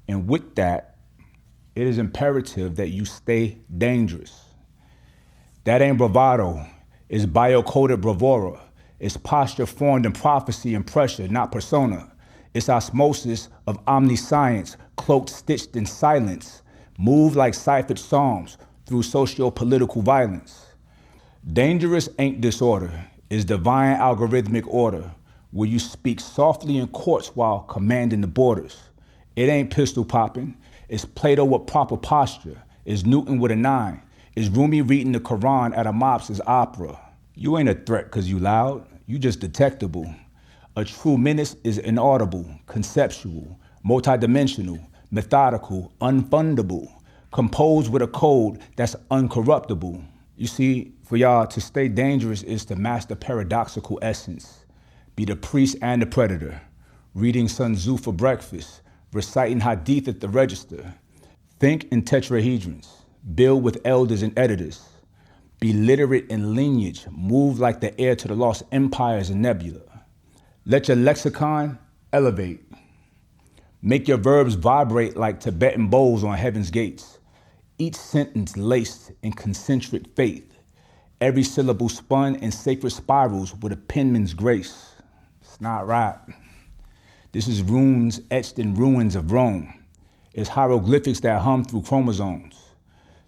And with that, it is imperative that you stay dangerous. That ain't bravado. It's bio-coded bravura. It's posture formed in prophecy and pressure, not persona. It's osmosis of omniscience, cloaked, stitched in silence, moved like ciphered psalms through socio-political violence. Dangerous ain't disorder. It's divine algorithmic order, where you speak softly in courts while commanding the borders. It ain't pistol popping. It's Plato with proper posture. It's Newton with a 9. It's Rumi reading the Quran at a mobster's opera. You ain't a threat cause you loud. You just detectable. A true menace is inaudible, conceptual, multidimensional, methodical, unfundable, composed with a code that's uncorruptible. You see, for y'all, to stay dangerous is to master paradoxical essence. Be the priest and the predator, reading Sun Tzu for breakfast, reciting hadith at the register. Think in tetrahedrons, build with elders and editors. Be literate in lineage, move like the heir to the lost empires and nebula. Let your lexicon elevate. Make your verbs vibrate like Tibetan bowls on heaven's gates. Each sentence laced in concentric faith. Every syllable spun in sacred spirals with a penman's grace. It's not rap. This is runes etched in ruins of Rome. It's hieroglyphics that hum through chromosomes.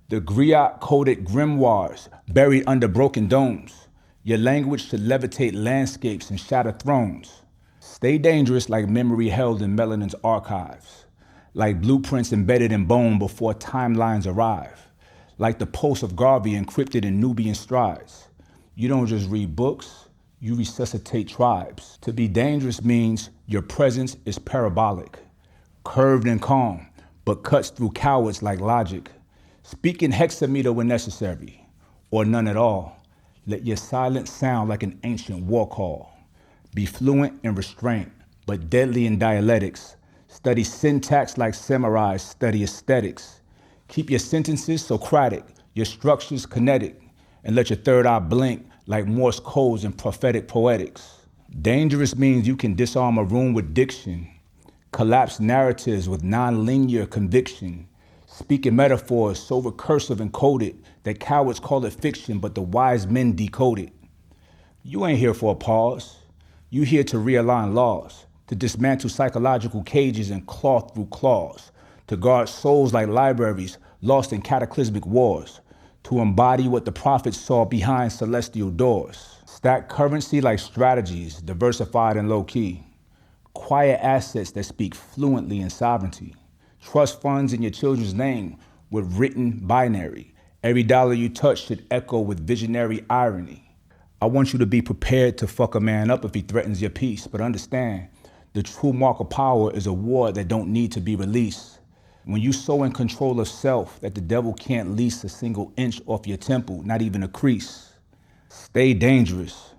The griot-coded grimoires buried under broken domes. Your language should levitate landscapes and shatter thrones. Stay dangerous like memory held in melanin's archives. Like blueprints embedded in bone before timelines arrive. Like the pulse of Garvey encrypted in Nubian strides. You don't just read books, you resuscitate tribes. To be dangerous means your presence is parabolic, curved and calm, but cuts through cowards like logic. Speak in hexameter when necessary, or none at all. Let your silence sound like an ancient war call. Be fluent in restraint, but deadly in dialectics. Study syntax like samurais study aesthetics. Keep your sentences Socratic, your structures kinetic, and let your third eye blink like Morse codes in prophetic poetics. Dangerous means you can disarm a room with diction, collapse narratives with non-linear conviction, speak in metaphors so recursive and coded that cowards call it fiction, but the wise men decode it. You ain't here for a pause. You here to realign laws, to dismantle psychological cages and claw through claws, to guard souls like libraries lost in cataclysmic wars, to embody what the prophets saw behind celestial doors. Stack currency like strategies, diversified and low-key. Quiet assets that speak fluently in sovereignty. Trust funds in your children's name with written binary. Every dollar you touch should echo with visionary irony. I want you to be prepared to fuck a man up if he threatens your peace, but understand, the true mark of power is a war that don't need to be released. When you so in control of self that the devil can't lease a single inch off your temple, not even a crease. Stay dangerous.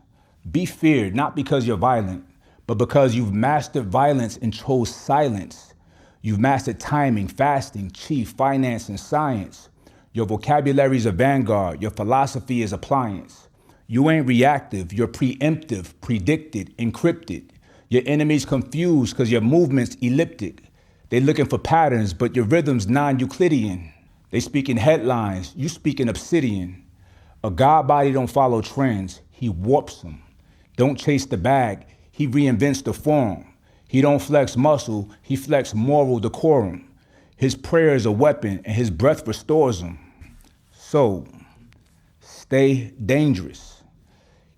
Be feared, not because you're violent, but because you've mastered violence and chose silence. You've mastered timing, fasting, chief, finance, and science. Your vocabulary is a vanguard. Your philosophy is appliance. You ain't reactive. You're preemptive, predicted, encrypted. Your enemy's confused because your movement's elliptic. They looking for patterns, but your rhythm's non-Euclidean. They speak in headlines. You speak in obsidian. A God body don't follow trends. He warps them. Don't chase the bag. He reinvents the form. He don't flex muscle, he flex moral decorum. His prayer is a weapon and his breath restores them. So, stay dangerous.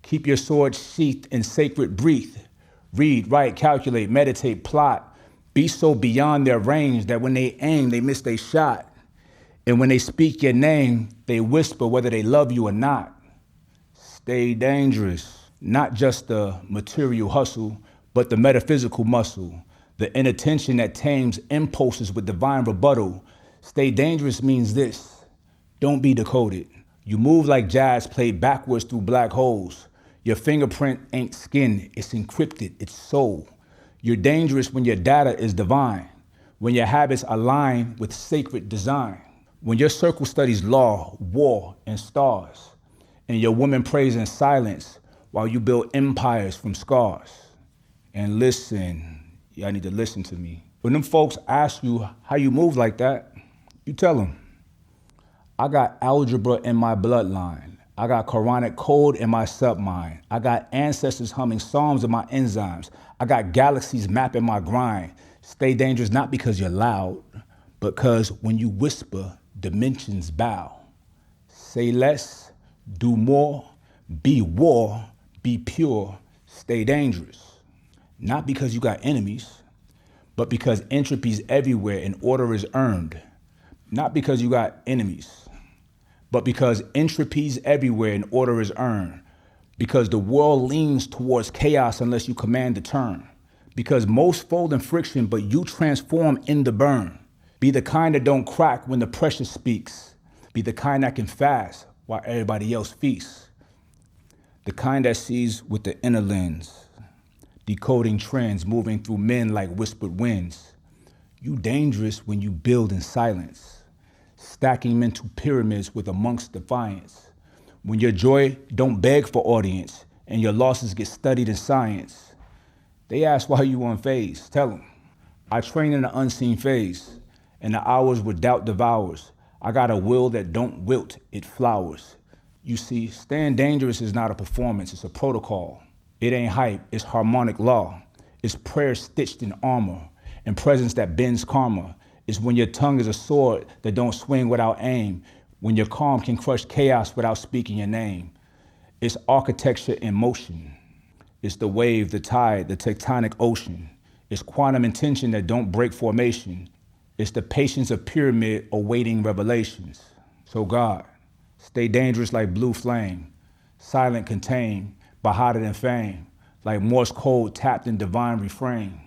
Keep your sword sheathed in sacred breathe. Read, write, calculate, meditate, plot. Be so beyond their range that when they aim, they miss their shot. And when they speak your name, they whisper whether they love you or not. Stay dangerous. Not just the material hustle, but the metaphysical muscle, the inattention that tames impulses with divine rebuttal. Stay dangerous means this: don't be decoded. You move like jazz played backwards through black holes. Your fingerprint ain't skin, it's encrypted, it's soul. You're dangerous when your data is divine, when your habits align with sacred design, when your circle studies law, war, and stars, and your woman prays in silence while you build empires from scars. And listen, y'all need to listen to me. When them folks ask you how you move like that, you tell them, I got algebra in my bloodline. I got Quranic code in my submind. I got ancestors humming psalms in my enzymes. I got galaxies mapping my grind. Stay dangerous not because you're loud, but because when you whisper, dimensions bow. Say less, do more, be war, be pure, stay dangerous. Not because you got enemies, but because entropy's everywhere and order is earned. Not because you got enemies, but because entropy's everywhere and order is earned. Because the world leans towards chaos unless you command the turn. Because most fold in friction, but you transform in the burn. Be the kind that don't crack when the pressure speaks. Be the kind that can fast while everybody else feasts. The kind that sees with the inner lens, decoding trends, moving through men like whispered winds. You dangerous when you build in silence, stacking mental pyramids with amongst defiance. When your joy don't beg for audience and your losses get studied in science. They ask why you unfazed. Tell them, I train in the unseen phase, and the hours where doubt devours. I got a will that don't wilt, it flowers. You see, staying dangerous is not a performance, it's a protocol. It ain't hype, it's harmonic law. It's prayer stitched in armor, and presence that bends karma. It's when your tongue is a sword that don't swing without aim, when your calm can crush chaos without speaking your name. It's architecture in motion. It's the wave, the tide, the tectonic ocean. It's quantum intention that don't break formation. It's the patience of pyramid awaiting revelations. So God, stay dangerous like blue flame, silent contained, but hotter than fame, like Morse code tapped in divine refrain,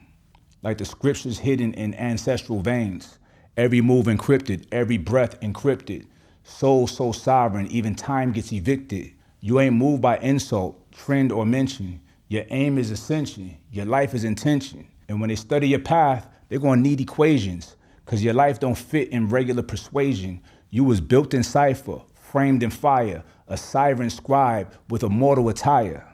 like the scriptures hidden in ancestral veins, every move encrypted, every breath encrypted, soul so sovereign, even time gets evicted. You ain't moved by insult, trend, or mention. Your aim is ascension, your life is intention. And when they study your path, they're gonna need equations, cause your life don't fit in regular persuasion. You was built in cipher, framed in fire, a siren scribe with a mortal attire.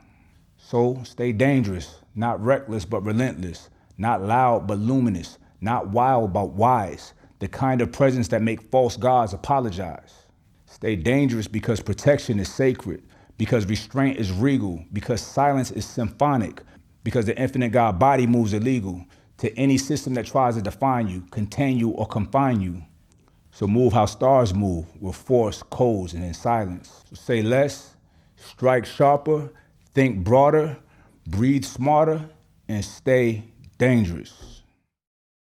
So stay dangerous, not reckless but relentless, not loud but luminous, not wild but wise, the kind of presence that make false gods apologize. Stay dangerous because protection is sacred, because restraint is regal, because silence is symphonic, because the infinite God body moves illegal to any system that tries to define you, contain you, or confine you. So move how stars move, with force, codes, and in silence. So say less, strike sharper, think broader, breathe smarter, and stay dangerous.